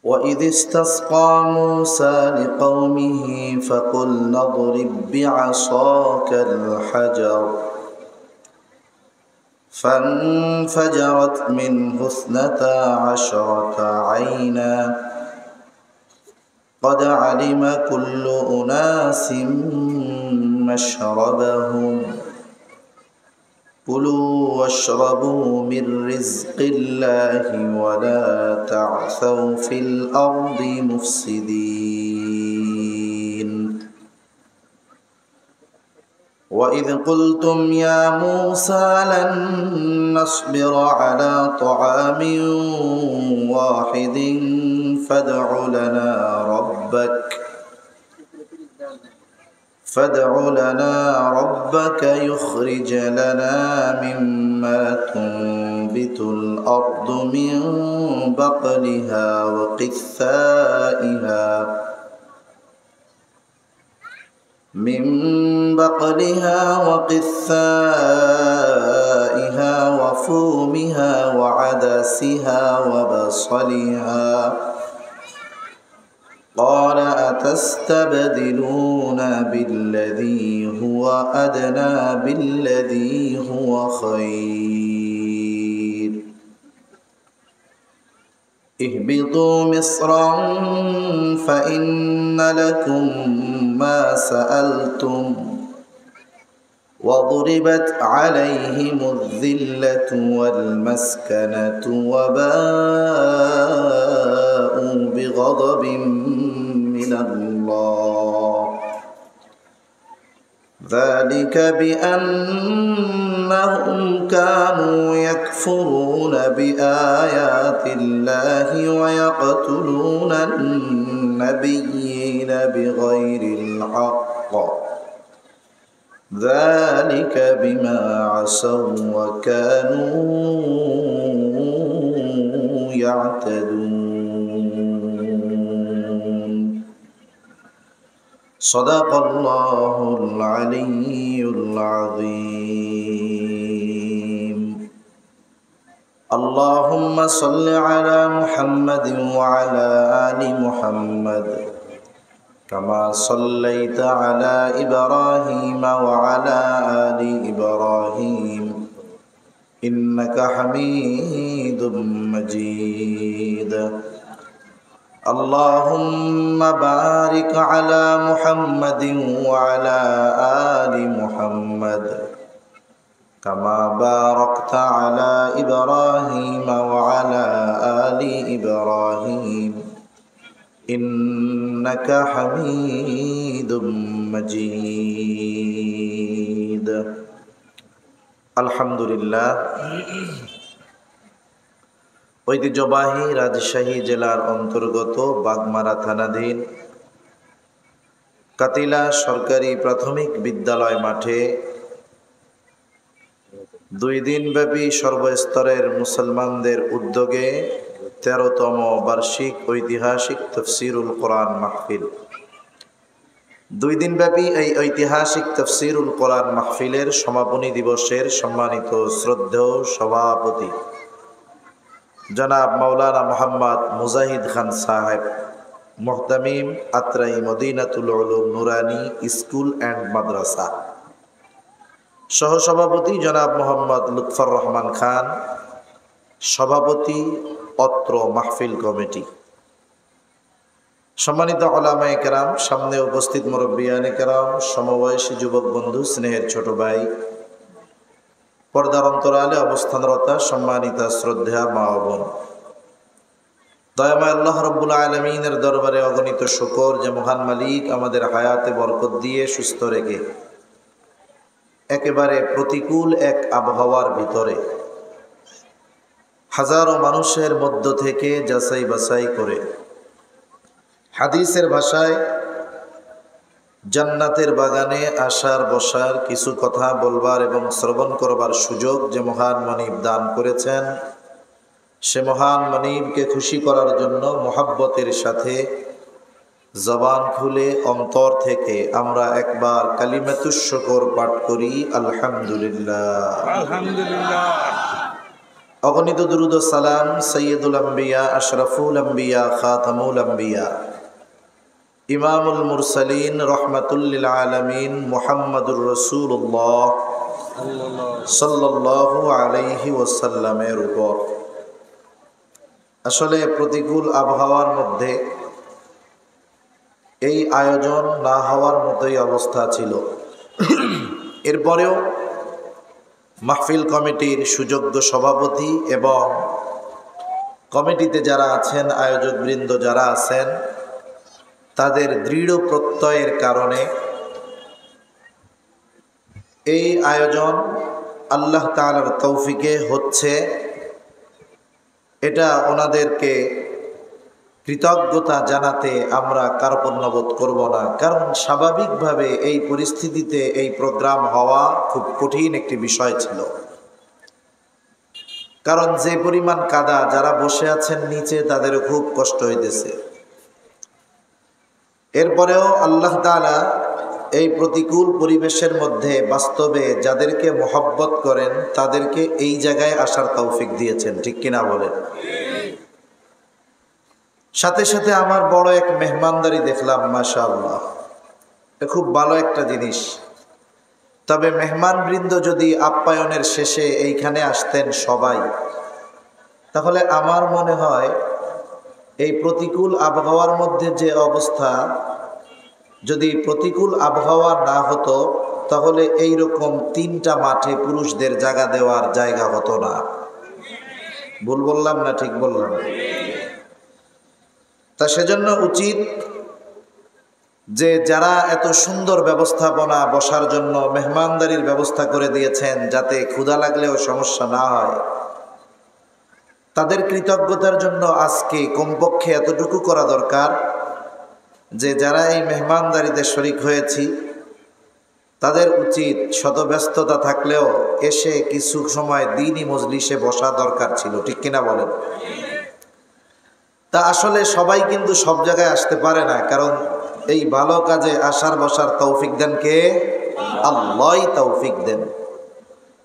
وإذ استسقى موسى لقومه فقلنا اضرب بعصاك الحجر فانفجرت منه 12 عينا قد علم كل أناس مشربهم كلوا واشربوا من رزق الله ولا تعثوا في الأرض مفسدين وإذ قلتم يا موسى لن نصبر على طعام واحد فادع لنا ربك يخرج لنا مما تنبت الأرض من بقلها وقثائها وفومها وعدسها وبصلها قال أتستبدلون بالذي هو أدنى بالذي هو خير اهبطوا مصرا فإن لكم ما سألتم وضربت عليهم الذلة والمسكنة وباءوا بغضب من الله ذلك بأنهم كانوا يكفرون بآيات الله ويقتلون النبيين بغير الحق ذلك بما عصوا وكانوا يعتدون صدق الله العلي العظيم اللهم صل على محمد وعلى آل محمد كما صليت على إبراهيم وعلى آل إبراهيم إنك حميد مجيد اللهم بارك على محمد وعلى آل محمد كما باركت على إبراهيم وعلى آل إبراهيم إنك حميد مجيد الحمد لله ঐতিহ্যবাহী রাজশাহী জেলার অন্তর্গত বাগমারা থানাধীন কাতিলা সরকারি প্রাথমিক বিদ্যালয় মাঠে 2 দিনব্যাপী সর্বস্তরের মুসলমানদের উদ্যোগে 13তম বার্ষিক ঐতিহাসিক তাফসীরুল কোরআন মাহফিল। 2 দিনব্যাপী এই ঐতিহাসিক তাফসীরুল কোরআন মাহফিলের সমাপনী দিবসের সম্মানিত শ্রদ্ধেয় সভাপতি জনাব মাওলানা মোহাম্মদ মুজাহিদ খান সাহেব, মুহতামিম আত্রাই মদিনাতুল উলুম নুরানি স্কুল অ্যান্ড মাদ্রাসা, সহসভাপতি জনাব মোহাম্মদ লুৎফর রহমান খান, সভাপতি অত্র মাহফিল কমিটি, সম্মানিত উলামায়ে কেরাম, সামনে উপস্থিত মুরব্বিয়ানে কেরাম, সমবয়সী যুবক বন্ধু, স্নেহের ছোট ভাই, পর্দার অন্তরালে অবস্থানরতা সম্মানিতা শ্রদ্ধা মা ও বোন, দয়াময় আল্লাহ রাব্বুল আলামিনের দরবারে অগণিত শুকর যে মহান মালিক আমাদের হায়াতে বরকত দিয়ে সুস্থ রেখে একেবারে প্রতিকূল এক আবহাওয়ার ভিতরে হাজারো মানুষের মধ্য থেকে যাচাই বাছাই করে হাদিসের ভাষায় জান্নাতের বাগানে আসার বসার কিছু কথা বলবার এবং শ্রবণ করবার সুযোগ যে মহান মানিব দান করেছেন, সে মহান মানিবকে খুশি করার জন্য মোহাব্বতের সাথে জবান খুলে অন্তর থেকে আমরা একবার কালিমাতুশ শুকর পাঠ করি, আলহামদুলিল্লাহ। আলহামদুলিল্লাহ। অগণিত দুরূদ ও সালাম সৈয়দুল আম্বিয়া, আশরাফুল আম্বিয়া, খাতামুল আম্বিয়া, ইমামুল মুরসালিন, রহমাতুল লিল আলামিন মুহাম্মাদুর রাসূলুল্লাহ সাল্লাল্লাহু আলাইহি ওয়াসাল্লামের উপর। আসলে প্রতিকূল আবহাওয়ার মধ্যে এই আয়োজন না হওয়ার মতোই অবস্থা ছিল। এরপরেও মাহফিল কমিটির সুযোগ্য সভাপতি এবং কমিটিতে যারা আছেন, আয়োজকবৃন্দ যারা আছেন, তাদের দৃঢ় প্রত্যয়ের কারণে এই আয়োজন আল্লাহ তাআলার তৌফিকে হচ্ছে। এটা ওনাদেরকে কৃতজ্ঞতা জানাতে আমরা কার্পণ্যবোধ করব না, কারণ স্বাভাবিকভাবে এই পরিস্থিতিতে এই প্রোগ্রাম হওয়া খুব কঠিন একটি বিষয় ছিল। কারণ যে পরিমাণ কাদা, যারা বসে আছেন নিচে তাদেরও খুব কষ্ট হইতেছে। এরপরেও আল্লাহ তাআলা এই প্রতিকূল পরিবেশের মধ্যে বাস্তবে যাদেরকে মহব্বত করেন তাদেরকে এই জায়গায় আসার তৌফিক দিয়েছেন, ঠিক কিনা বলেন? সাথে সাথে আমার বড় এক মেহমানদারি দেখলাম, মাশাআল্লাহ, খুব ভালো একটা জিনিস। তবে মেহমানবৃন্দ যদি আপ্যায়নের শেষে এইখানে আসতেন সবাই, তাহলে আমার মনে হয় এই প্রতিকূল আবহাওয়ার মধ্যে যে অবস্থা, যদি প্রতিকূল আবহাওয়া না হতো তাহলে এই রকম 3টা মাঠে পুরুষদের জায়গা দেওয়ার জায়গা হতো না। ভুল বললাম না ঠিক বললাম? তা সেজন্য উচিত যে যারা এত সুন্দর ব্যবস্থাপনা, বসার জন্য মেহমানদারির ব্যবস্থা করে দিয়েছেন যাতে ক্ষুধা লাগলেও সমস্যা না হয়, তাদের কৃতজ্ঞতার জন্য আজকে কমপক্ষে এতটুকু করা দরকার যে যারা এই মেহমানদারিতে শরিক হয়েছি তাদের উচিত শত ব্যস্ততা থাকলেও এসে কিছু সময় দ্বীনি মজলিসে বসা দরকার ছিল, ঠিক কিনা বলেন? তা আসলে সবাই কিন্তু সব জায়গায় আসতে পারে না, কারণ এই ভালো কাজে আসার বসার তৌফিক দেন কে? আল্লাহই তৌফিক দেন।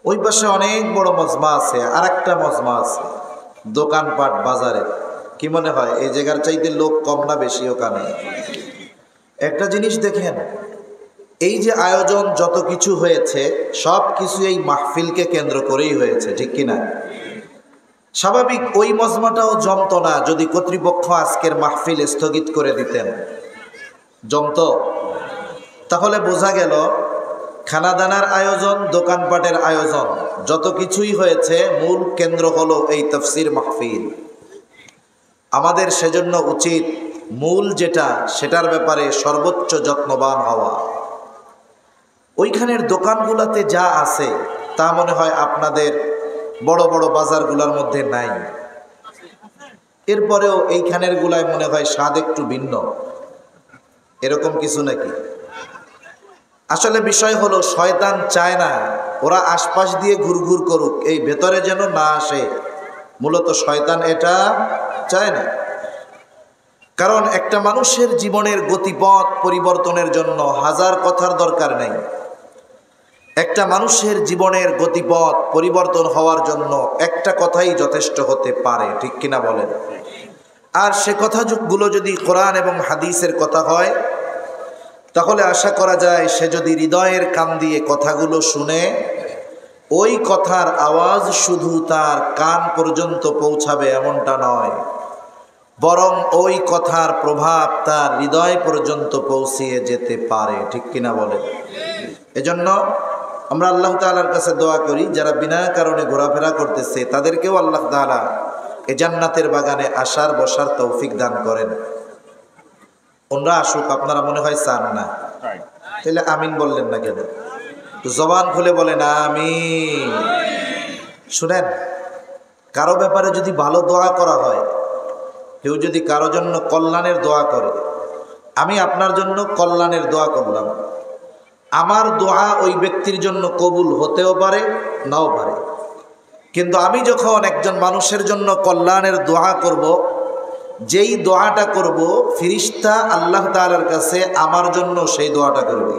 ওই পাশে অনেক বড় মজমা আছে, আর একটা মজমা আছে দোকানপাট বাজারে। কি মনে হয় এই জায়গার চাইতে লোক কম না বেশি ওখানে? একটা জিনিস দেখেন, এই যে আয়োজন যত কিছু হয়েছে সব কিছু এই মাহফিলকে কেন্দ্র করেই হয়েছে, ঠিক কিনা? স্বাভাবিক ওই মজমাটাও জমতো না যদি কর্তৃপক্ষ আজকের মাহফিল স্থগিত করে দিতেন। জমতো? তাহলে বোঝা গেল খানাদানার আয়োজন, দোকানপাটের আয়োজন, যত কিছুই হয়েছে মূল কেন্দ্র হলো এই তাফসীর মাহফিল। আমাদের সেজন্য উচিত মূল যেটা, সেটার ব্যাপারে সর্বোচ্চ যত্নবান হওয়া। ওইখানের দোকানগুলোতে যা আছে তা মনে হয় আপনাদের বড় বড় বাজারগুলোর মধ্যে নাই। এরপরেও এইখানের গুলায় মনে হয় স্বাদ একটু ভিন্ন, এরকম কিছু নাকি? আসলে বিষয় হলো শয়তান চায় না ওরা আশপাশ দিয়ে ঘুরঘুর করুক, এই ভেতরে যেন না আসে। মূলত শয়তান এটা চায় না। কারণ একটা মানুষের জীবনের গতিপথ পরিবর্তনের জন্য হাজার কথার দরকার নেই। একটা মানুষের জীবনের গতিপথ পরিবর্তন হওয়ার জন্য একটা কথাই যথেষ্ট হতে পারে, ঠিক কিনা বলেন? আর সে কথাগুলো যদি কোরআন এবং হাদিসের কথা হয় তাহলে আশা করা যায় সে যদি হৃদয়ের কান দিয়ে কথাগুলো শুনে, ওই কথার আওয়াজ শুধু তার কান পর্যন্ত পৌঁছাবে এমনটা নয়, বরং ওই কথার প্রভাব তার হৃদয় পর্যন্ত পৌঁছিয়ে যেতে পারে, ঠিক কিনা বলেন? এজন্য আমরা আল্লাহ তাআলার কাছে দোয়া করি যারা বিনা কারণে ঘোরাফেরা করতেছে তাদেরকেও আল্লাহ তাআলা এই জান্নাতের বাগানে আসার বসার তৌফিক দান করেন। ওনরা আসুক, আপনারা মনে হয় চান না, তাহলে আমিন বললেন না কেন? জবান খুলে বলেন আমিন। শুনেন, কারো ব্যাপারে যদি ভালো দোয়া করা হয়, কেউ যদি কারো জন্য কল্যাণের দোয়া করে, আমি আপনার জন্য কল্যাণের দোয়া করলাম, আমার দোয়া ওই ব্যক্তির জন্য কবুল হতেও পারে নাও পারে, কিন্তু আমি যখন একজন মানুষের জন্য কল্যাণের দোয়া করব, যেই দোয়াটা করব ফেরেশতা আল্লাহ তাআলার কাছে আমার জন্য সেই দোয়াটা করবে।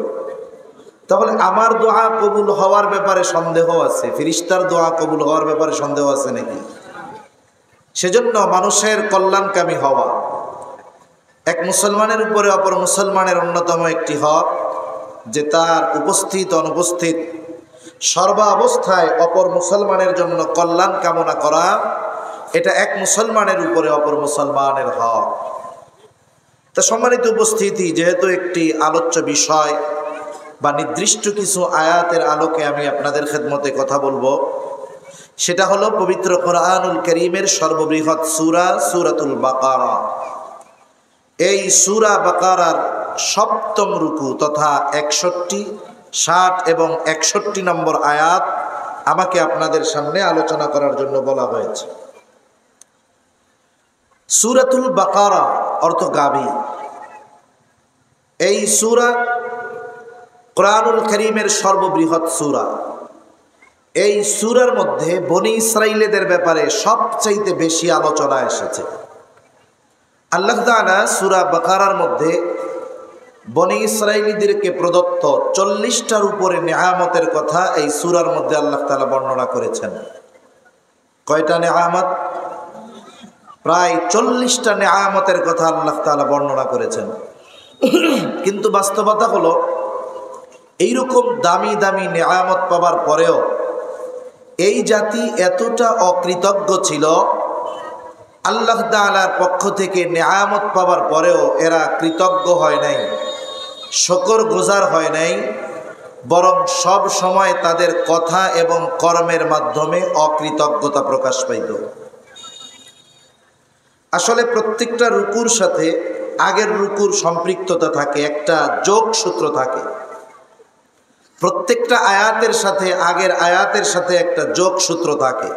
তাহলে আমার দোয়া কবুল হওয়ার ব্যাপারে সন্দেহ আছে, ফেরেশতার দোয়া কবুল হওয়ার ব্যাপারে সন্দেহ আছে নাকি? সেজন্য মানুষের কল্যাণকামী হওয়া এক মুসলমানের উপরে অপর মুসলমানের অন্যতম একটি হক, যে তার উপস্থিত অনুপস্থিত সর্বাবস্থায় অপর মুসলমানের জন্য কল্যাণ কামনা করা, এটা এক মুসলমানের উপরে অপর মুসলমানের হক। তা সম্মানিত উপস্থিতি, যেহেতু একটি আলোচ্য বিষয় বা নির্দিষ্ট কিছু আয়াতের আলোকে আমি আপনাদের খেদমতে কথা বলবো, সেটা হলো পবিত্র কোরআনুল কারীমের সর্ববৃহৎ সূরা সূরাতুল বাকারা। এই সূরা বাকারার সপ্তম রুকু তথা 61, 60 এবং 61 নম্বর আয়াত আমাকে আপনাদের সামনে আলোচনা করার জন্য বলা হয়েছে। সূরাতুল বাকারা অর্থ গাভী। এই সূরা কোরআনুল কারীমের সর্ববৃহৎ সূরা। এই সূরার মধ্যে বনী ইসরাঈলীদের ব্যাপারে সবচাইতে বেশি আলোচনা এসেছে। আল্লাহ তাআলা সূরা বাকারার মধ্যে বনী ইসরাঈলীদেরকে প্রদত্ত 40টার উপরে নেয়ামতের কথা এই সূরার মধ্যে আল্লাহ তাআলা বর্ণনা করেছেন। কয়টা নেয়ামত? প্রায় 40টা নেয়ামতের কথা আল্লাহ তাআলা বর্ণনা করেছেন। কিন্তু বাস্তবতা হলো, এইরকম দামি দামি নেয়ামত পাবার পরেও এই জাতি এতটা অকৃতজ্ঞ ছিল, আল্লাহ তাআলার পক্ষ থেকে নেয়ামত পাবার পরেও এরা কৃতজ্ঞ হয় নাই, শুকরগুজার হয় নাই, বরং সব সময় তাদের কথা এবং কর্মের মাধ্যমে অকৃতজ্ঞতা প্রকাশ পাইত। আসলে প্রত্যেকটা রুকুর সাথে আগের রুকুর সম্পৃক্ততা থাকে, একটা যোগসূত্র থাকে। প্রত্যেকটা আয়াতের সাথে আগের আয়াতের সাথে একটা যোগসূত্র থাকে।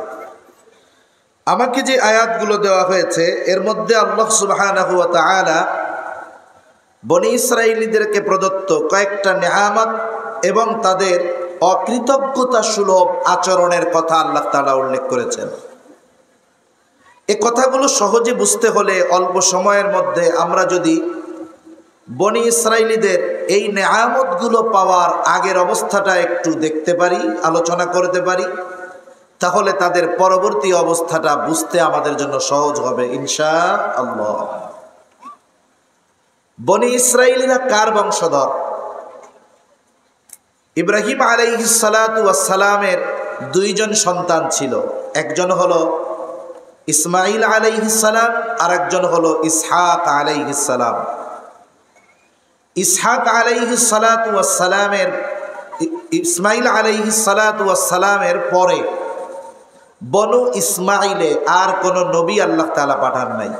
আমাকে যে আয়াতগুলো দেওয়া হয়েছে এর মধ্যে আল্লাহ সুবহানাহু ওয়া তাআলা বনী ইসরাঈলীদেরকে প্রদত্ত কয়েকটা নেয়ামত এবং তাদের অকৃতজ্ঞতা সুলভ আচরণের কথা আল্লাহ তাআলা উল্লেখ করেছেন। এই কথাগুলো সহজে বুঝতে হলে অল্প সময়ের মধ্যে আমরা যদি বনী ইসরাঈলীদের এই নেয়ামতগুলো পাওয়ার আগের অবস্থাটা একটু দেখতে পারি, আলোচনা করতে পারি, তাহলে তাদের পরবর্তী অবস্থাটা বুঝতে আমাদের জন্য সহজ হবে ইনশাআল্লাহ। বনী ইসরাঈলীরা কার বংশধর? ইব্রাহিম আলাইহিস সালাতু ওয়াস সালামের দুইজন সন্তান ছিল। একজন হলো ইসমাঈল আলাইহিস সালাম, আর একজন হলো ইসহাক আলাইহিস সালাম। ইসহাক আলাইহিস সালাতু ওয়াস সালামের ইসমাঈল আলাইহিস সালাতু ওয়াস সালামের পরে বনু ইসমাঈলে আর কোনো নবী আল্লাহ তাআলা পাঠান নাই।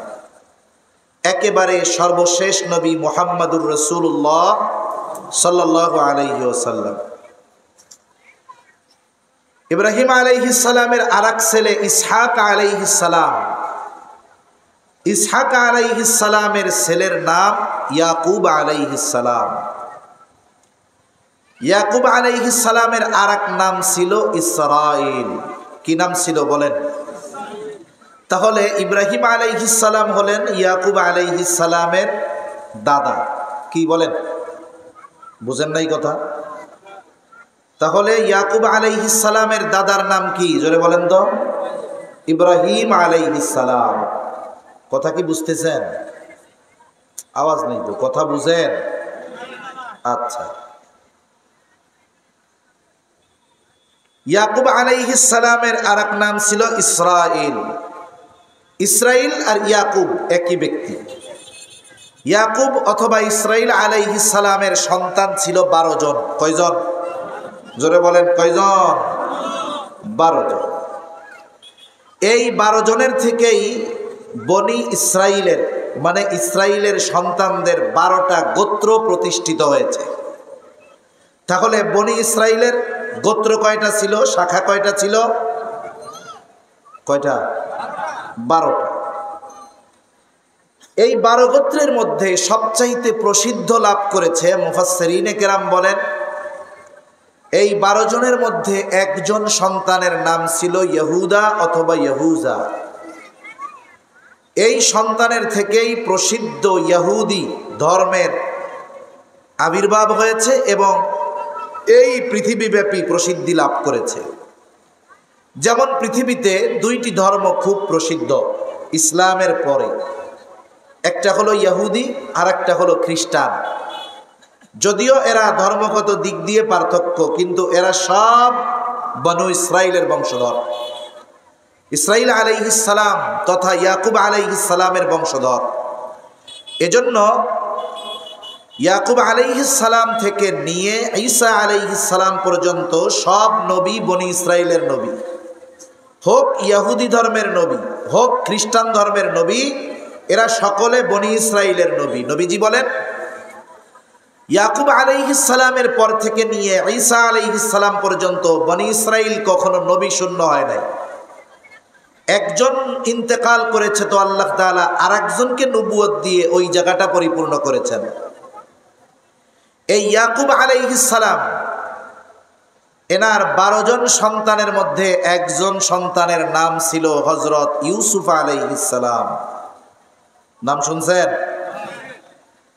একেবারে সর্বশেষ নবী মুহাম্মাদুর রাসূলুল্লাহ সাল্লাল্লাহু আলাইহি ওয়াসাল্লাম। ইব্রাহিম আলাইহিস সালামের আরেক ছেলে ইসহাক আলাইহিস সালাম। ইসহাক আলাইহিস সালামের ছেলের নাম ইয়াকুব আলাইহিস সালাম। ইয়াকুব আলাইহিস সালামের আরেক নাম ছিল ইসরাঈল। কি নাম ছিল বলেন? তাহলে ইব্রাহিম আলাইহিস সালাম হলেন ইয়াকুব আলাইহিস সালামের দাদা। কি বলেন? বুঝেন নাই কথা? তাহলে ইয়াকুব আলাইহিস সালামের দাদার নাম কি? জোরে বলেন তো। ইব্রাহিম আলাইহিস সালাম। কথা কি বুঝতেছেন? আওয়াজ নেই তো, কথা বুঝেন? আচ্ছা, ইয়াকুব আলাইহিস সালামের আরেক নাম ছিল ইসরাঈল। ইসরাঈল আর ইয়াকুব একই ব্যক্তি। ইয়াকুব অথবা ইসরাঈল আলাইহিস সালামের সন্তান ছিল 12 জন। কয়জন? জোরে বলেন কয়জন? 12 জন। এই 12 জনের থেকেই বনি ইসরাঈলের মানে ইসরাঈলের সন্তানদের 12টা গোত্র প্রতিষ্ঠিত হয়েছে। তাহলে বনি ইসরাঈলের গোত্র কয়টা ছিল? শাখা কয়টা ছিল? কয়টা? 12টা। এই 12 গোত্রের মধ্যে সবচাইতে প্রসিদ্ধ লাভ করেছে, মুফাসসিরিনে কেরাম বলেন, এই 12 জনের মধ্যে একজন সন্তানের নাম ছিল ইহুদা অথবা ইহুজা। এই সন্তানের থেকেই প্রসিদ্ধ ইহুদি ধর্মের আবির্ভাব হয়েছে এবং এই পৃথিবীব্যাপী প্রসিদ্ধি লাভ করেছে। যেমন পৃথিবীতে দুইটি ধর্ম খুব প্রসিদ্ধ ইসলামের পরে, একটা হলো ইহুদি আর একটা হলো খ্রিস্টান। যদিও এরা ধর্মগত দিক দিয়ে পার্থক্য, কিন্তু এরা সব বনু ইসরাইলের বংশধর। ইসরাইল আলাইহিস সালাম তথা ইয়াকুব আলাইহিস সালামের বংশধর। এজন্য ইয়াকুব আলাইহিস সালাম থেকে নিয়ে ঈসা আলাইহিস সালাম পর্যন্ত সব নবী বনি ইসরাইলের নবী, হোক ইহুদি ধর্মের নবী হোক খ্রিস্টান ধর্মের নবী, এরা সকলে বনি ইসরাইলের নবী। নবীজি বলেন, ইয়াকুব আলাইহিস সালামের পর থেকে নিয়ে ঈসা আলাইহিস সালাম পর্যন্ত বনি ইসরাইল কখনো নবী শূন্য হয় নাই। একজন ইন্তেকাল করেছে তো আল্লাহ তাআলা আরেকজনকে নবুয়ত দিয়ে ওই জায়গাটা পরিপূর্ণ করেছেন। এই ইয়াকুব আলাইহিস সালাম এনার 12 জন সন্তানের মধ্যে একজন সন্তানের নাম ছিল হযরত ইউসুফ আলাইহিস সালাম। নাম শুনছেন?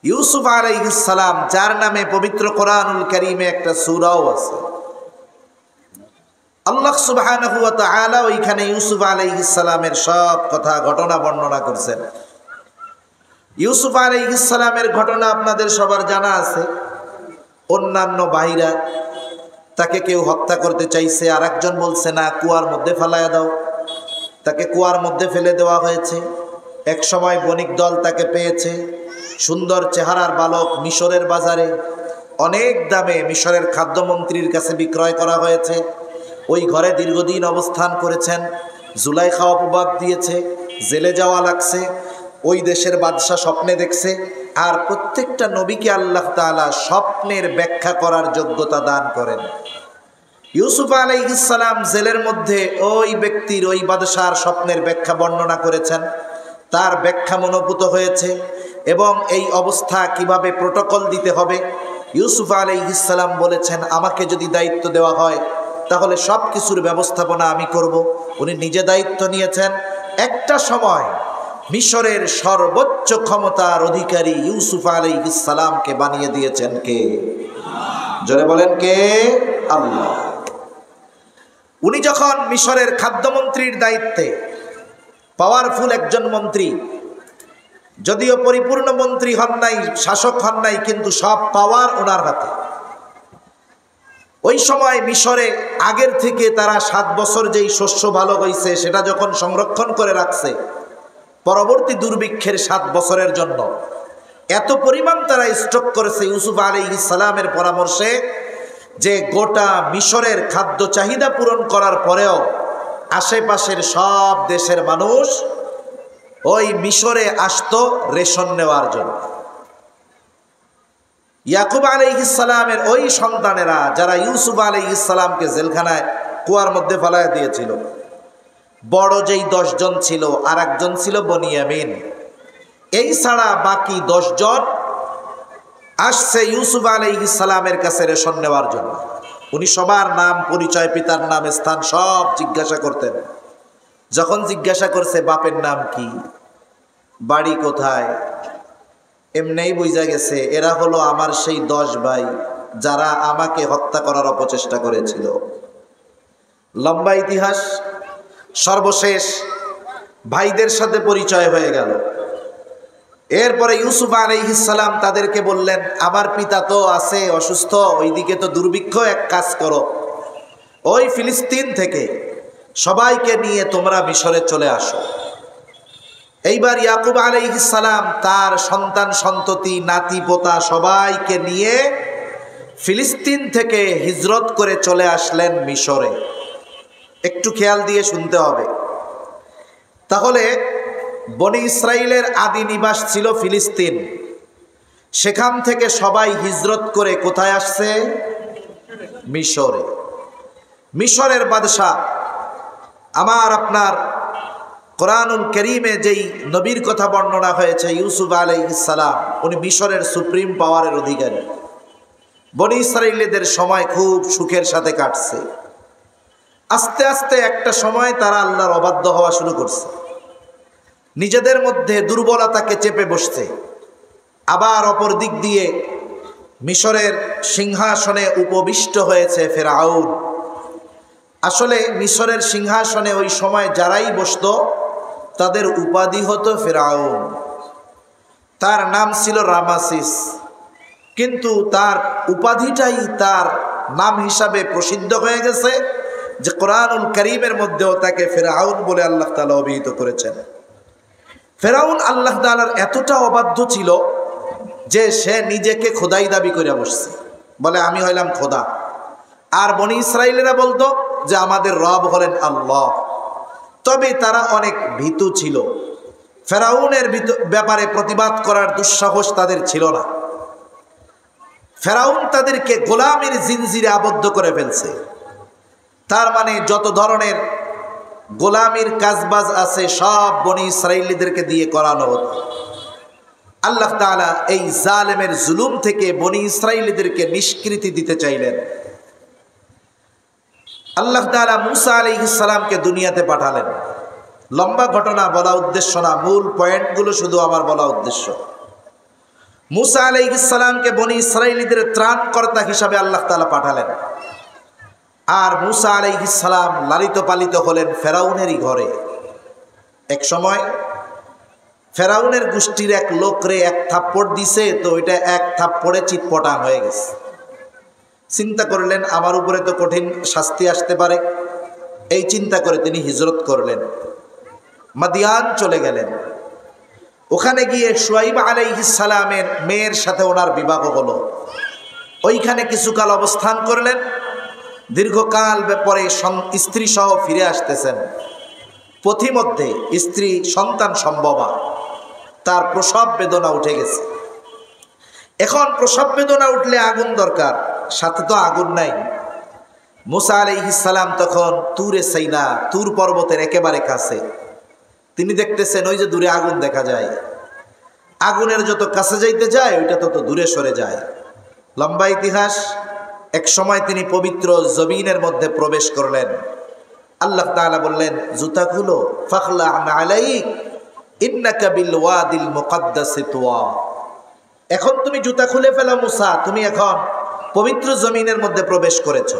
ইউসুফ আলাইহিস সালাম, যার নামে পবিত্র কোরআনুল কারীমে একটা সূরাও আছে। আল্লাহ সুবহানাহু ওয়া তাআলা ওইখানে ইউসুফ আলাইহিস সালামের সব কথা ঘটনা বর্ণনা করছেন। ইউসুফ আলাইহিস সালামের ঘটনা আপনাদের সবার জানা আছে। অন্যান্য ভাইরা তাকে কেউ হত্যা করতে চাইছে, আর একজন বলছে না, কুয়ার মধ্যে ফেলায়া দাও। তাকে কুয়ার মধ্যে ফেলে দেওয়া হয়েছে। এক সময় বণিক দল তাকে পেয়েছে। সুন্দর চেহারার বালক মিশরের বাজারে অনেক দামে মিশরের খাদ্যমন্ত্রীর কাছে বিক্রয় করা হয়েছে। ওই ঘরে দীর্ঘদিন অবস্থান করেছেন। জুলাইখা অপবাদ দিয়েছে, জেলে যাওয়া লাগছে। ওই দেশের বাদশা স্বপ্নে দেখছে। আর প্রত্যেকটা নবীকে আল্লাহ তাআলা স্বপ্নের ব্যাখ্যা করার যোগ্যতা দান করেন। ইউসুফ আলাইহিস সালাম জেলের মধ্যে ওই ব্যক্তির, ওই বাদশার স্বপ্নের ব্যাখ্যা বর্ণনা করেছেন। তার ব্যাখ্যা মনোভূত হয়েছে এবং এই অবস্থা কিভাবে প্রোটোকল দিতে হবে ইউসুফ আলাইহিস সালাম বলেছেন, আমাকে যদি দায়িত্ব দেওয়া হয় তাহলে সব কিছুর ব্যবস্থাপনা আমি করব। উনি নিজে দায়িত্ব নিয়েছেন। একটা সময় মিশরের সর্বোচ্চ ক্ষমতার অধিকারী ইউসুফ আলাইহিস সালামকে বানিয়ে দিয়েছেন কে? জোরে বলেন কে? আল্লাহ। উনি যখন মিশরের খাদ্যমন্ত্রীর দায়িত্বে, পাওয়ারফুল একজন মন্ত্রী, যদিও পরিপূর্ণ মন্ত্রী হন নাই, শাসক হন নাই, কিন্তু সব পাওয়ার ওনার হাতে। ওই সময় মিশরে আগের থেকে তারা 7 বছর যেই শস্য ভালো হয়েছে সেটা যখন সংরক্ষণ করে রাখছে পরবর্তী দুর্ভিক্ষের 7 বছরের জন্য, এত পরিমাণ তারা স্টক করেছে ইউসুফ আলাইহিস সালামের পরামর্শে যে গোটা মিশরের খাদ্য চাহিদা পূরণ করার পরেও আশেপাশের সব দেশের মানুষ ওই মিশরে আসতো রেশন নেওয়ার জন্য। ইয়াকুব আলাইহিস সালামের ওই সন্তানেরা যারা ইউসুফ আলাইহিস সালামকে জেলখানায় কুয়ার মধ্যে ফেলায় দিয়েছিল, বড় যেই 10 জন ছিল আর একজন ছিল বনিয়ামিন, এই ছাড়া বাকি 10 জন আসছে ইউসুফ আলাইহিস সালামের কাছে রেশন নেওয়ার জন্য। উনি সবার নাম, পরিচয়, পিতার নাম, স্থান সব জিজ্ঞাসা করতেন। যখন জিজ্ঞাসা করছে বাপের নাম কি, বাড়ি কোথায়, এমনিই বুঝা গেছে এরা হলো আমার সেই 10 ভাই যারা আমাকে হত্যা করার অপচেষ্টা করেছিল। লম্বা ইতিহাস। সর্বশেষ ভাইদের সাথে পরিচয় হয়ে গেল। এরপরে ইউসুফ আলাইহিস সালাম তাদেরকে বললেন, আমার পিতা তো আছে অসুস্থ, ওইদিকে তো দুর্ভিক্ষ, এক কাজ করো, ওই ফিলিস্তিন থেকে সবাইকে নিয়ে তোমরা মিশরে চলে আসো। এইবার ইয়াকুব আলাইহিস সালাম তার সন্তান সন্ততি, নাতি পোতা সবাইকে নিয়ে ফিলিস্তিন থেকে হিজরত করে চলে আসলেন মিশরে। একটু খেয়াল দিয়ে শুনতে হবে। তাহলে বনি ইসরাইলের আদি নিবাস ছিল ফিলিস্তিন। সেখান থেকে সবাই হিজরত করে কোথায় আসছে? মিশরে। মিশরের বাদশাহ, আমার আপনার কোরআনুল কারীমে যেই নবীর কথা বর্ণনা হয়েছে ইউসুফ আলাইহিস সালাম, উনি মিশরের সুপ্রিম পাওয়ারের অধিকারী। বনি ইসরাইলদের সময় খুব সুখের সাথে কাটছে। আস্তে আস্তে একটা সময় তারা আল্লাহর অবাধ্য হওয়া শুরু করছে, নিজেদের মধ্যে দুর্বলতাকে চেপে বসছে। আবার অপর দিক দিয়ে মিশরের সিংহাসনে উপবিষ্ট হয়েছে ফেরাউন। আসলে মিশরের সিংহাসনে ওই সময় যারাই বসতো তাদের উপাধি হতো ফেরাউন। তার নাম ছিল রামাসিস, কিন্তু তার উপাধিটাই তার নাম হিসাবে প্রসিদ্ধ হয়ে গেছে যে কোরআনুল কারীমের মধ্যেও তাকে ফেরাউন বলে আল্লাহ তাআলা অভিহিত করেছেন। ফেরাউন আল্লাহ তাআলার এতটা অবাধ্য ছিল যে সে নিজেকে খোদাই দাবি করে বসছে, বলে আমি হইলাম খোদা। আর বনি ইসরাইলেরা বলতো যে আমাদের রব হলেন আল্লাহ। তবে তারা অনেক ভীতু ছিল, ফেরাউনের ব্যাপারে প্রতিবাদ করার দুঃসাহস তাদের ছিল না। ফেরাউন তাদেরকে গোলামের জিনজিরে আবদ্ধ করে ফেলছে। তার মানে যত ধরনের গোলামির কাজবাজ আছে সব বনি ইসরাইলীদেরকে দিয়ে করানো হতো। আল্লাহ তাআলা এই জালেমের জুলুম থেকে বনি ইসরাইলীদেরকে নিষ্কৃতি দিতে চাইলেন। আল্লাহ তাআলা মূসা আলাইহিস সালামকে দুনিয়াতে পাঠালেন। লম্বা ঘটনা বলা উদ্দেশ্য না, মূল পয়েন্টগুলো শুধু আমার বলা উদ্দেশ্য। মূসা আলাইহিস সালামকে বনি ইসরাইলীদের ত্রাণকর্তা হিসাবে আল্লাহ তাআলা পাঠালেন। আর মূসা আলাইহিস সালাম লালিত পালিত হলেন ফেরাউনেরই ঘরে। এক সময় ফেরাউনের গোষ্ঠীর এক লোকরে এক থাপ্পড় দিছে, তো ওইটা এক থাপ্পড়ে চিৎপটাং হয়ে গেছে। চিন্তা করলেন আমার উপরে তো কঠিন শাস্তি আসতে পারে, এই চিন্তা করে তিনি হিজরত করলেন, মাদিয়ান চলে গেলেন। ওখানে গিয়ে শুআইব আলাইহিস সালামের মেয়ের সাথে ওনার বিবাহ হলো। ওইখানে কিছুকাল অবস্থান করলেন। দীর্ঘকাল পরে স্ত্রী সহ ফিরে আসতেছেন। পথিমধ্যে স্ত্রী সন্তান সম্ভবা, তার প্রসব বেদনা উঠে গেছে। এখন প্রসব বেদনা উঠলে আগুন দরকার, সাথে তো আগুন নাই। মূসা আলাইহিস সালাম তখন তুরে সাইনা, তুর পর্বতের একেবারে কাছে। তিনি দেখতেছেন ওই যে দূরে আগুন দেখা যায়, আগুনের যত কাছে যাইতে যায় ওইটা তত দূরে সরে যায়। লম্বা ইতিহাস। এক সময় তিনি পবিত্র জমিনের মধ্যে প্রবেশ করলেন। আল্লাহ তাআলা বললেন জুতা খুলো, ফাখলা আলাইক ইন্নাকা বিল ওয়াদিল মুকদ্দাসি তুয়া। এখন তুমি জুতা খুলে ফেলো মূসা, তুমি এখন পবিত্র জমিনের মধ্যে প্রবেশ করেছো।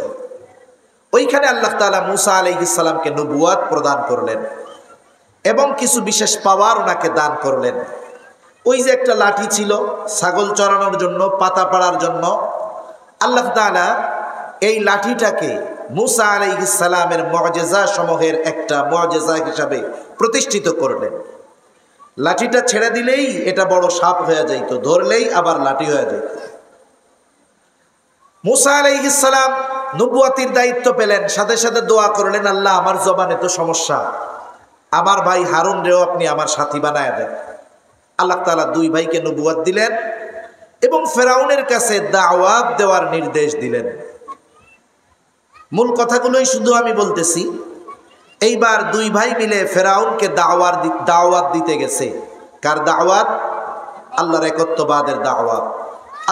ওইখানে আল্লাহ তাআলা মূসা আলাইহিস সালামকে নবুয়াত প্রদান করলেন এবং কিছু বিশেষ পাওয়ার ওনাকে দান করলেন। ওই যে একটা লাঠি ছিল ছাগল চড়ানোর জন্য, পাতা পাড়ার জন্য, আল্লাহ তাআলা এই লাঠিটাকে মূসা আলাইহিস সালামের মুআজিজা সমূহের একটা মুআজিজা হিসাবে প্রতিষ্ঠিত করলেন। লাঠিটা ছেড়ে দিলেই এটা বড় সাপ হয়ে যাইত, ধরলেই আবার লাঠি হয়ে যেত। মূসা আলাইহিস সালাম নবুয়াতির দায়িত্ব পেলেন, সাথে সাথে দোয়া করলেন, আল্লাহ আমার জবানে তো সমস্যা, আমার ভাই হারুন রেও আপনি আমার সাথী বানায় দেন। আল্লাহ তাআলা দুই ভাইকে নবুয়াত দিলেন এবং ফেরাউনের কাছে দাওয়াত দেওয়ার নির্দেশ দিলেন। মূল কথাগুলোই শুধু আমি বলতেছি। এইবার দুই ভাই মিলে ফেরাউনকে দাওয়াত দিতে গেছে। কার দাওয়াত? আল্লাহর একত্ববাদের দাওয়াত,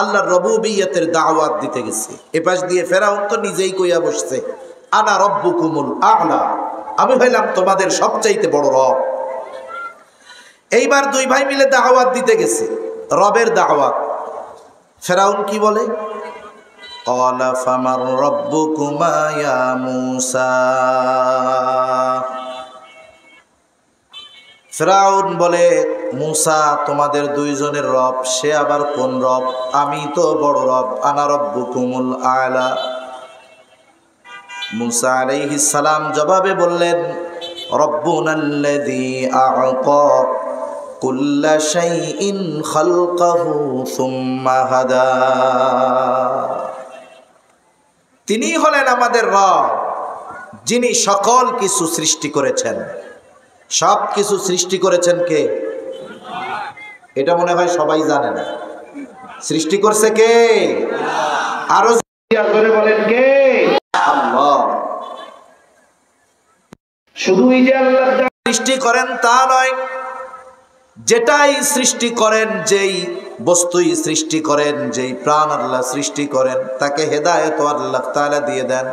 আল্লাহর রুবুবিয়তের দাওয়াত দিতে গেছে। এপাশ দিয়ে ফেরাউন তো নিজেই কইয়া বসছে, আনা রব্বুকুমুল আ'লা, আমি হইলাম তোমাদের সবচাইতে বড় রব। এইবার দুই ভাই মিলে দাওয়াত দিতে গেছে, রবের দাওয়াত। ফেরাউন কি বলে? ক্বালা ফামার রব্বুকুমা ইয়া মূসা। ফেরাউন বলে, মূসা তোমাদের দুইজনের রব, সে আবার কোন রব? আমি তো বড় রব, আনা রব্বুকুমুল আ'লা। মূসা আলাইহিস সালাম জবাবে বললেন, রব্বুনাল্লাযী আ'তা কুল্লা শাইইন খালকাহু সুম্মা হাদা। তিনি হলেন আমাদের রব, যিনি সকল কিছু সৃষ্টি করেছেন। সব কিছু সৃষ্টি করেছেন কে? এটা মনে হয় সবাই জানে না। সৃষ্টি করছে কে? আরো জোরে বলেন কে? আল্লাহ। শুধুই যে আল্লাহ সৃষ্টি করেন তা নয়, যেটাই সৃষ্টি করেন, যেই বস্তুই সৃষ্টি করেন, যেই প্রাণ আল্লাহ সৃষ্টি করেন, তাকে হেদায়েত আল্লাহ তাআলা দিয়ে দেন।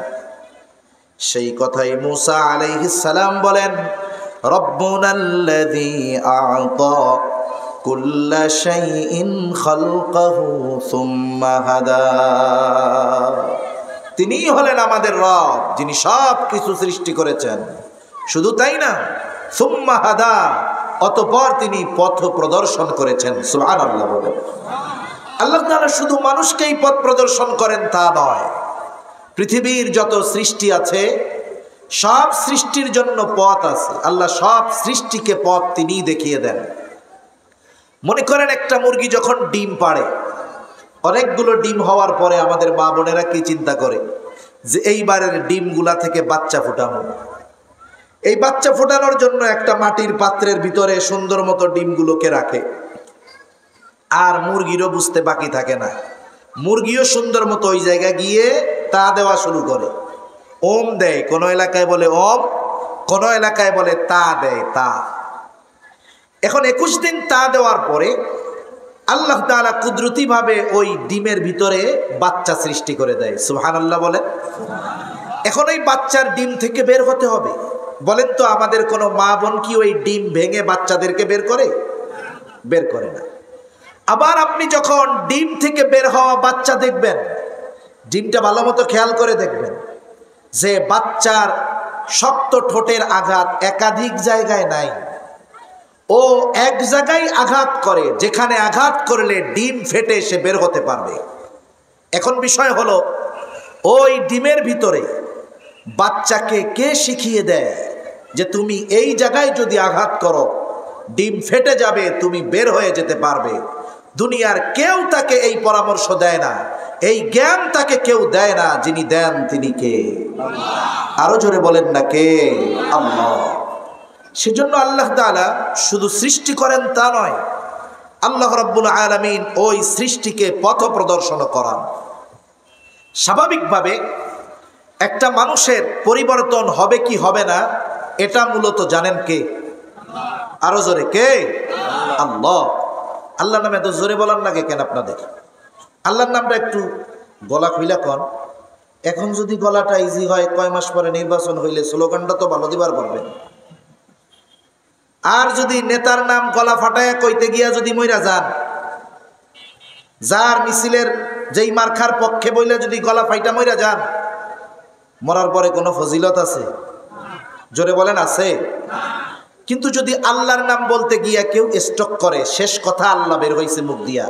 সেই কথাই মূসা আলাইহিস সালাম বলেন, রব্বুনাল্লাযী আ'তা কুল্লা শাইইন খালকাহু সুম্মা হাদা। তিনিই হলেন আমাদের রব, যিনি সব কিছু সৃষ্টি করেছেন। শুধু তাই না, সুম্মা হাদা, অতঃপর তিনি পথ প্রদর্শন করেছেন। সুবহানাল্লাহ বলেন। আল্লাহ তাআলা শুধু মানুষকেই পথ প্রদর্শন করেন তা নয়, পৃথিবীর যত সৃষ্টি আছে সব সৃষ্টির জন্য পথ আছে। আল্লাহ সব সৃষ্টিকে পথ তিনিই দেখিয়ে দেন। মনে করেন একটা মুরগি যখন ডিম পাড়ে, অনেকগুলো ডিম হওয়ার পরে আমাদের মা বোনেরা কি চিন্তা করে যে এইবারের ডিমগুলা থেকে বাচ্চা ফুটাবো। এই বাচ্চা ফোটানোর জন্য একটা মাটির পাত্রের ভিতরে সুন্দর মতো ডিমগুলোকে রাখে, আর মুরগিরও বুঝতে বাকি থাকে না। মুরগিও সুন্দর মতো ওই জায়গায় গিয়ে তা দেওয়া শুরু করে। ওম দেয়, কোনো এলাকায় বলে ওম, কোনো এলাকায় বলে তা দেয়, তা। এখন 21 দিন তা দেওয়ার পরে আল্লাহ তাআলা কুদরতিভাবে ওই ডিমের ভিতরে বাচ্চা সৃষ্টি করে দেয়। সুবহানাল্লাহ বলেন। এখন ওই বাচ্চার ডিম থেকে বের হতে হবে। বলেন তো, আমাদের কোনো মা বোন কি ওই ডিম ভেঙে বাচ্চাদেরকে বের করে? বের করে না। আবার আপনি যখন ডিম থেকে বের হওয়া বাচ্চা দেখবেন, ডিমটা ভালো মতো খেয়াল করে দেখবেন যে বাচ্চার শক্ত ঠোঁটের আঘাত একাধিক জায়গায় নাই, ও এক জায়গায় আঘাত করে, যেখানে আঘাত করলে ডিম ফেটে সে বের হতে পারবে। এখন বিষয় হলো, ওই ডিমের ভিতরে বাচ্চাকে কে শিখিয়ে দেয় যে তুমি এই জায়গায় যদি আঘাত করো ডিম ফেটে যাবে, তুমি বের হয়ে যেতে পারবে? দুনিয়ার কেউ তাকে এই পরামর্শ দেয় না, এই জ্ঞান তাকে কেউ দেয় না। যিনি দেন তিনি কে? আরো জোরে বলেন না, কে? আল্লাহ। সেজন্য আল্লাহ তাআলা শুধু সৃষ্টি করেন তা নয়, আল্লাহ রাব্বুল আলামিন ওই সৃষ্টিকে পথ প্রদর্শন করান। স্বাভাবিকভাবে একটা মানুষের পরিবর্তন হবে কি হবে না, এটা মূলত জানেন কে? আরো জোরে, কে? আল্লাহ। আল্লাহর নামে এত জোরে বলার লাগে কেন আপনাদের? আল্লাহর নামটা একটু গলা খুইলা কন। এখন যদি গলাটা ইজি হয়, কয় মাস পরে নির্বাচন হইলে স্লোগানটা তো ভালো দিবার পারবেন। আর যদি নেতার নাম গলা ফাটায় কইতে গিয়া যদি মইরা যান, যার মিছিলের যেই মার্কার পক্ষে বইলে যদি গলা ফাইটা মইরা যান, মরার পরে কোনো ফজিলত আছে? জোরে বলেন, আছে? কিন্তু যদি আল্লাহর নাম বলতে গিয়া কেউ স্টক করে, শেষ কথা আল্লাহ বের হইছে মুখ দিয়া,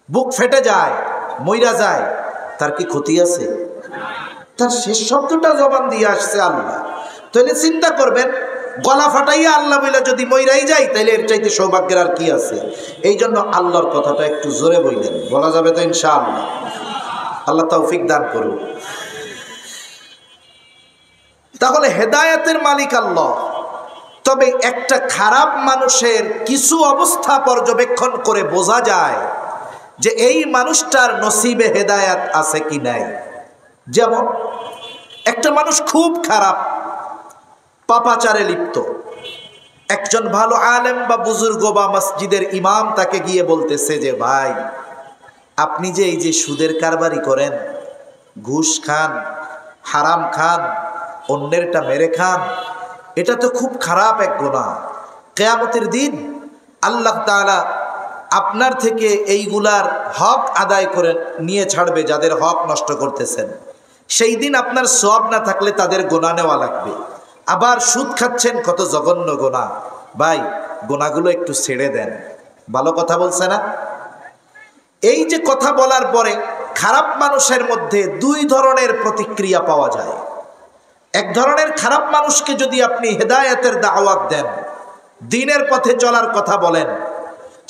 বুক ফেটে যায়, মইরা যায়, তার কি ক্ষতি আছে? তার শেষ শব্দটা জবান দিয়ে আসছে আল্লাহ। তাহলে চিন্তা করবেন, গলা ফাটাইয়া আল্লাহ বইলা যদি মইরাই যায়, তাহলে এর চাইতে সৌভাগ্যের আর কি আছে? এই জন্য আল্লাহর কথাটা একটু জোরে বললেন, বলা যাবে তো ইনশাআল্লাহ? আল্লাহ তৌফিক দান করুন। তাহলে হেদায়েতের মালিক আল্লাহ। তবে একটা খারাপ মানুষের কিছু অবস্থা পর্যবেক্ষণ করে বোঝা যায় যে এই মানুষটার নসিবে হেদায়েত আছে কি নাই। যেমন একটা মানুষ খুব খারাপ, পাপাচারে লিপ্ত, একজন ভালো আলেম বা বুজুর্গ বা মসজিদের ইমাম তাকে গিয়ে বলতেছে যে ভাই, আপনি যে এই যে সুদের কারবারি করেন, ঘুষ খান, হারাম খান, অন্যেরটা মেরে খান, এটা তো খুব খারাপ এক গুনাহ। কিয়ামতের দিন আল্লাহ তাআলা আপনার থেকে এইগুলার হক আদায় করে নিয়ে ছাড়বে, যাদের হক নষ্ট করতেছেন। সেই দিন আপনার সওয়াব না থাকলে তাদের গুনাহ নেওয়া লাগবে। আবার সুদ খাচ্ছেন, কত জঘন্য গুনাহ। ভাই, গুনাহগুলো একটু ছেড়ে দেন। ভালো কথা বলছে না? এই যে কথা বলার পরে খারাপ মানুষের মধ্যে দুই ধরনের প্রতিক্রিয়া পাওয়া যায়। এক ধরনের খারাপ মানুষকে যদি আপনি হেদায়েতের দাওয়াত দেন, দ্বীনের পথে চলার কথা বলেন,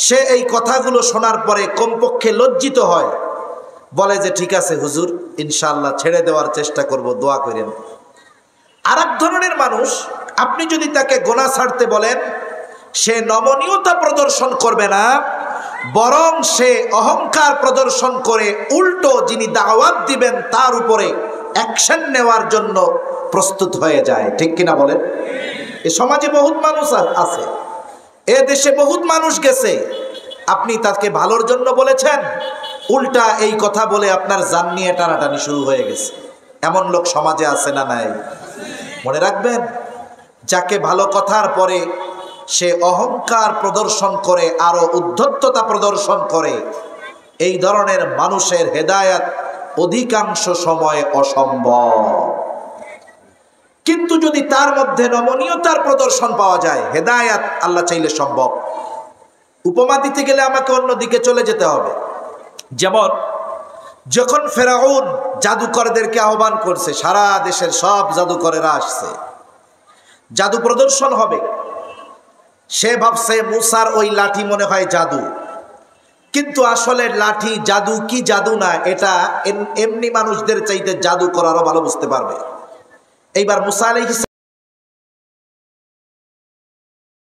সে এই কথাগুলো শোনার পরে কমপক্ষে লজ্জিত হয়, বলে যে ঠিক আছে হুজুর, ইনশাআল্লাহ ছেড়ে দেওয়ার চেষ্টা করব, দোয়া করেন। আর এক ধরনের মানুষ, আপনি যদি তাকে গুনাহ ছাড়তে বলেন, সে নমনীয়তা প্রদর্শন করবে না, বরং সে অহংকার প্রদর্শন করে উল্টো যিনি দাওয়াত দিবেন তার উপরে অ্যাকশন নেওয়ার জন্য প্রস্তুত হয়ে যায়। ঠিক কিনা বলেন? এ সমাজে বহুত মানুষ আছে, এ দেশে বহুত মানুষ গেছে, আপনি তাকে ভালোর জন্য বলেছেন, উল্টা এই কথা বলে আপনার জান নিয়ে টানাটানি শুরু হয়ে গেছে। এমন লোক সমাজে আছে না নাই? মনে রাখবেন, যাকে ভালো কথার পরে সে অহংকার প্রদর্শন করে, আরো উদ্ধততা প্রদর্শন করে, এই ধরনের মানুষের হেদায়াত অধিকাংশ সময় অসম্ভব। কিন্তু যদি তার মধ্যে নমনীয়তার প্রদর্শন পাওয়া যায়, হেদায়াত আল্লাহ চাইলে সম্ভব। উপমা দিতে গেলে আমাকে অন্যদিকে চলে যেতে হবে। যেমন যখন ফেরাউন জাদুকরদেরকে আহ্বান করছে, সারা দেশের সব জাদুকরেরা আসছে, জাদু প্রদর্শন হবে, সে ভাবছে মুসার ওই লাঠি মনে হয় জাদু, কিন্তু আসলে লাঠি জাদু কি জাদু না এটা এমনি মানুষদের চাইতে জাদু করারও ভালো বুঝতে পারবে। এইবার মুসা আলাইহিস